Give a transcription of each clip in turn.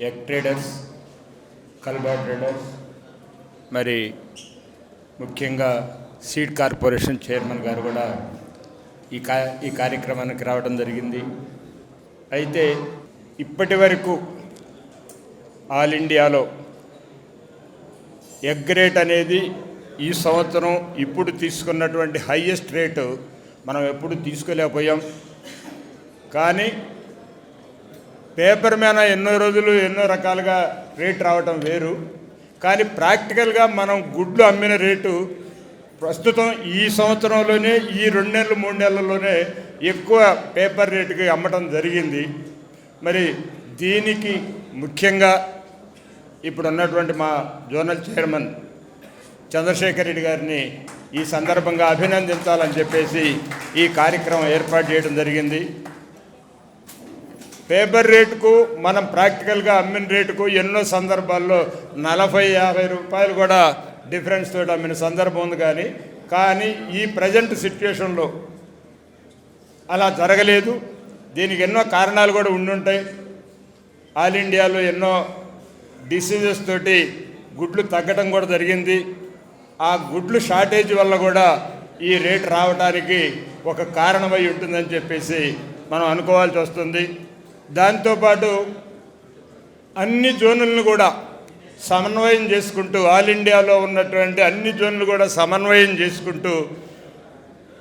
Egg traders, కల్బా traders, మరి ముఖ్యంగా seed corporation chairman గారు కూడా ఈ కార్యక్రమానికి రావడం జరిగింది. అయితే ఇప్పటి వరకు ఆల్ ఇండియాలో ఎగ్ రేట్ అనేది ఈ సంవత్సరం ఇప్పుడు తీసుకున్నటువంటి హైయెస్ట్ రేటు మనం ఎప్పుడు తీసుకోలేకపోయాం. కానీ పేపర్ మీద ఎన్నో రోజులు ఎన్నో రకాలుగా రేట్ రావటం వేరు. కానీ ప్రాక్టికల్గా మనం గుడ్లు అమ్మిన రేటు ప్రస్తుతం ఈ సంవత్సరంలోనే ఈ 2 నెలలు 3 నెలల్లోనే ఎక్కువ పేపర్ రేటుకి అమ్మటం జరిగింది. మరి దీనికి ముఖ్యంగా ఇప్పుడు ఉన్నటువంటి మా జోనల్ చైర్మన్ చంద్రశేఖర్ రెడ్డి గారిని ఈ సందర్భంగా అభినందించాలని చెప్పేసి ఈ కార్యక్రమం ఏర్పాటు చేయడం జరిగింది. పేపర్ రేటుకు మనం ప్రాక్టికల్గా అమ్మిన రేటుకు ఎన్నో సందర్భాల్లో 40-50 రూపాయలు కూడా డిఫరెన్స్ తోటి అమ్మిన సందర్భం ఉంది. కానీ ఈ ప్రజెంట్ సిచ్యువేషన్లో అలా జరగలేదు. దీనికి ఎన్నో కారణాలు కూడా ఉండుంటాయి. ఆల్ ఇండియాలో ఎన్నో డిసీజెస్ తోటి గుడ్లు తగ్గడం కూడా జరిగింది. ఆ గుడ్లు షార్టేజ్ వల్ల కూడా ఈ రేటు రావడానికి ఒక కారణమై ఉంటుందని చెప్పేసి మనం అనుకోవాల్సి వస్తుంది. దాంతోపాటు అన్ని జోన్లను కూడా సమన్వయం చేసుకుంటూ ఆల్ ఇండియాలో ఉన్నటువంటి అన్ని జోన్లు కూడా సమన్వయం చేసుకుంటూ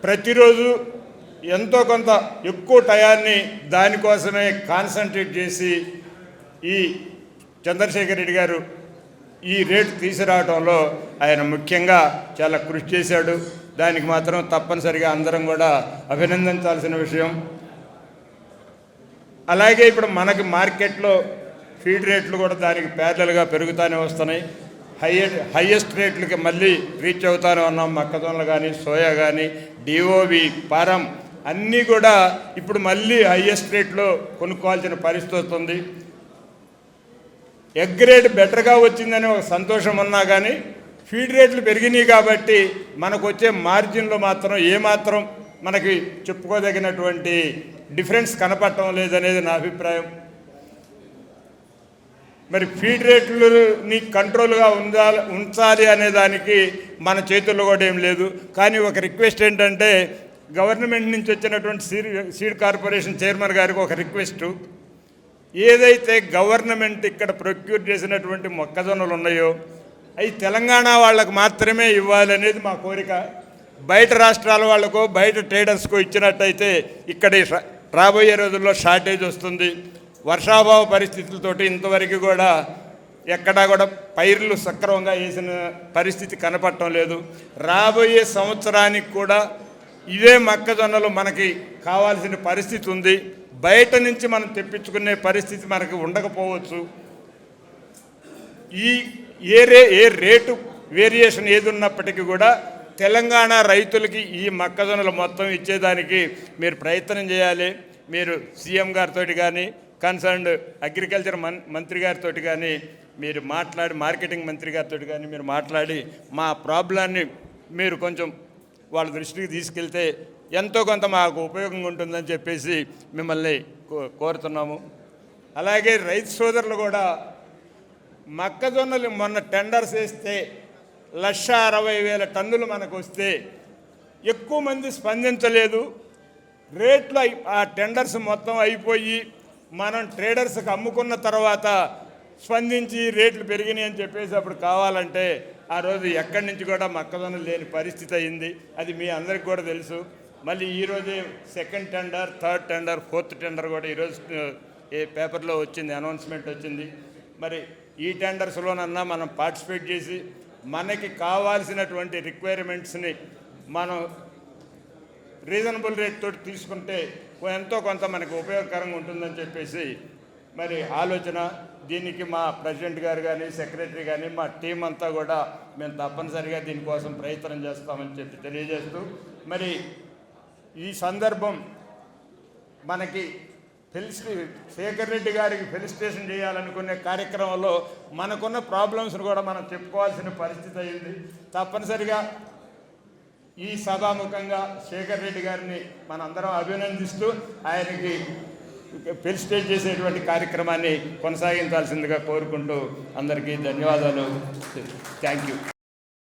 ప్రతిరోజు ఎంతో కొంత ఎక్కువ టయాన్ని దానికోసమే కాన్సన్ట్రేట్ చేసి ఈ చంద్రశేఖర్ రెడ్డి గారు ఈ రేటు తీసుకురావడంలో ఆయన ముఖ్యంగా చాలా కృషి చేశాడు. దానికి మాత్రం తప్పనిసరిగా అందరం కూడా అభినందించాల్సిన విషయం. అలాగే ఇప్పుడు మనకి మార్కెట్లో ఫీడ్ రేట్లు కూడా దానికి ప్యారలల్గా పెరుగుతూనే వస్తున్నాయి. హైయెస్ట్ రేట్లకి మళ్ళీ రీచ్ అవుతానే ఉన్నాం. మొక్కజొన్నలు కానీ, సోయా కానీ, డిఓవి, పారం అన్నీ కూడా ఇప్పుడు మళ్ళీ హైయెస్ట్ రేట్లో కొనుక్కోవాల్సిన పరిస్థితి వస్తుంది. ఎగ్ రేట్ బెటర్గా వచ్చిందని ఒక సంతోషం ఉన్నా కానీ ఫీడ్ రేట్లు పెరిగినాయి కాబట్టి మనకు వచ్చే మార్జిన్లో మాత్రం ఏమాత్రం మనకి చెప్పుకోదగినటువంటి డిఫరెన్స్ కనపడటం లేదనేది నా అభిప్రాయం. మరి ఫీడ్ రేట్లని కంట్రోల్గా ఉంచాలి అనే దానికి మన చేతుల్లో కూడా ఏం లేదు. కానీ ఒక రిక్వెస్ట్ ఏంటంటే గవర్నమెంట్ నుంచి వచ్చినటువంటి సీడ్ కార్పొరేషన్ చైర్మన్ గారికి ఒక రిక్వెస్టు, ఏదైతే గవర్నమెంట్ ఇక్కడ ప్రొక్యూర్ చేసినటువంటి మొక్కజొన్నలు ఉన్నాయో అవి తెలంగాణ వాళ్ళకు మాత్రమే ఇవ్వాలనేది మా కోరిక. బయట రాష్ట్రాల వాళ్ళకో బయట ట్రేడర్స్కో ఇచ్చినట్టయితే ఇక్కడ రాబోయే రోజుల్లో షార్టేజ్ వస్తుంది. వర్షాభావ పరిస్థితులతోటి ఇంతవరకు కూడా ఎక్కడా కూడా పైర్లు సక్రమంగా వేసిన పరిస్థితి కనపడటం లేదు. రాబోయే సంవత్సరానికి కూడా ఇవే మొక్కజొన్నలు మనకి కావాల్సిన పరిస్థితి ఉంది. బయట నుంచి మనం తెప్పించుకునే పరిస్థితి మనకి ఉండకపోవచ్చు. ఏ రేటు వేరియేషన్ ఏది ఉన్నప్పటికీ కూడా తెలంగాణ రైతులకి ఈ మొక్కజొన్నలు మొత్తం ఇచ్చేదానికి మీరు ప్రయత్నం చేయాలి. మీరు సీఎం గారితో కానీ, కన్సర్న్డ్ అగ్రికల్చర్ మంత్రి గారితో కానీ మీరు మాట్లాడి, మార్కెటింగ్ మంత్రి గారితో కానీ మీరు మాట్లాడి మా ప్రాబ్లాన్ని మీరు కొంచెం వాళ్ళ దృష్టికి తీసుకెళ్తే ఎంతో కొంత మాకు ఉపయోగంగా ఉంటుందని చెప్పేసి మిమ్మల్ని కోరుతున్నాము. అలాగే రైతు సోదరులు కూడా మొక్కజొన్నలు మొన్న టెండర్స్ వేస్తే 1,60,000 టన్నులు మనకు వస్తే ఎక్కువ మంది స్పందించలేదు. రేట్లు ఆ టెండర్స్ మొత్తం అయిపోయి మనం ట్రేడర్స్కి అమ్ముకున్న తర్వాత స్పందించి రేట్లు పెరిగినాయి అని చెప్పేసి అప్పుడు కావాలంటే ఆ రోజు ఎక్కడి నుంచి కూడా మొక్కజొన్నలు లేని పరిస్థితి అయింది. అది మీ అందరికి కూడా తెలుసు. మళ్ళీ ఈరోజే second tender, third tender, fourth tender కూడా ఈరోజు పేపర్లో వచ్చింది, అనౌన్స్మెంట్ వచ్చింది. మరి ఈ టెండర్స్లోనన్నా మనం పార్టిసిపేట్ చేసి మనకి కావాల్సినటువంటి రిక్వైర్మెంట్స్ని మనం రీజనబుల్ రేట్ తోటి తీసుకుంటే ఎంతో కొంత మనకు ఉపయోగకరంగా ఉంటుందని చెప్పేసి మరి ఆలోచన. దీనికి మా ప్రెసిడెంట్ గారు కానీ, సెక్రటరీ కానీ, మా టీం అంతా కూడా మేము తప్పనిసరిగా దీనికోసం ప్రయత్నం చేస్తామని చెప్పి తెలియజేస్తూ, మరి ఈ సందర్భం మనకి శేఖర్ రెడ్డి గారికి ఫెలిసిటేషన్ చేయాలనుకునే కార్యక్రమంలో మనకున్న ప్రాబ్లమ్స్ను కూడా మనం చెప్పుకోవాల్సిన పరిస్థితి అయింది. తప్పనిసరిగా ఈ సభాముఖంగా శేఖర్ రెడ్డి గారిని మనందరం అభినందిస్తూ ఆయనకి ఫెలిసిటేట్ చేసేటువంటి కార్యక్రమాన్ని కొనసాగించాల్సిందిగా కోరుకుంటూ అందరికీ ధన్యవాదాలు. Thank you.